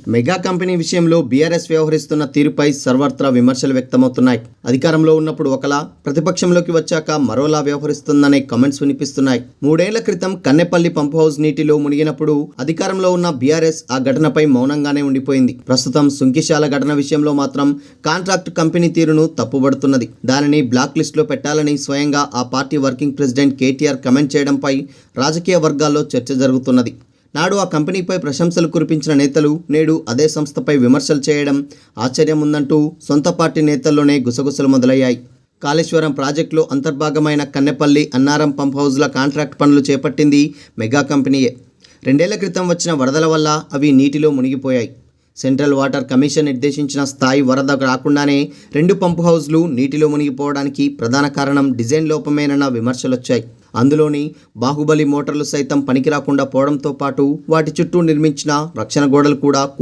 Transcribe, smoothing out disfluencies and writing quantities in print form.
Mega company విషయంలో BRS వ్యవహరిస్తున్న తీరుపై సర్వత్రా విమర్శలు వ్యక్తమవుతున్నాయి. అధికారంలో ఉన్నప్పుడు ఒకలా, ప్రతిపక్షంలోకి వచ్చాక మరోలా వ్యవహరిస్తుందనే కామెంట్స్ వినిపిస్తున్నాయి. 3 ఏళ్ల క్రితం కన్నెపల్లి పంప్ హౌస్ నీటిలో మునిగినప్పుడు అధికారంలో ఉన్న బీఆర్ఎస్ ఆ ఘటనపై మౌనంగానే ఉండిపోయింది. ప్రస్తుతం సుంకిశాల ఘటన విషయంలో మాత్రం కాంట్రాక్ట్ కంపెనీ తీరును తప్పుబడుతున్నది. దానిని బ్లాక్ లిస్టులో పెట్టాలని స్వయంగా ఆ party working president KTR comment చేయడంపై రాజకీయ వర్గాల్లో చర్చ జరుగుతున్నది. నాడు ఆ కంపెనీపై ప్రశంసలు కురిపించిన నేతలు నేడు అదే సంస్థపై విమర్శలు చేయడం ఆశ్చర్యం ఉందంటూ సొంత పార్టీ నేతల్లోనే గుసగుసలు మొదలయ్యాయి. కాళేశ్వరం ప్రాజెక్టులో అంతర్భాగమైన కన్నెపల్లి, అన్నారం పంప్ హౌజ్ల కాంట్రాక్ట్ పనులు చేపట్టింది మెగా కంపెనీయే. 2 ఏళ్ల క్రితం వచ్చిన వరదల వల్ల అవి నీటిలో మునిగిపోయాయి. సెంట్రల్ వాటర్ కమిషన్ నిర్దేశించిన స్థాయి వరద రాకుండానే 2 పంప్ హౌజ్లు నీటిలో మునిగిపోవడానికి ప్రధాన కారణం డిజైన్ లోపమేనన్న విమర్శలొచ్చాయి. అందులోని బాహుబలి మోటార్లు సైతం పనికి రాకుండా పోవడంతో పాటు వాటి చుట్టూ నిర్మించిన రక్షణ గోడలు కూడా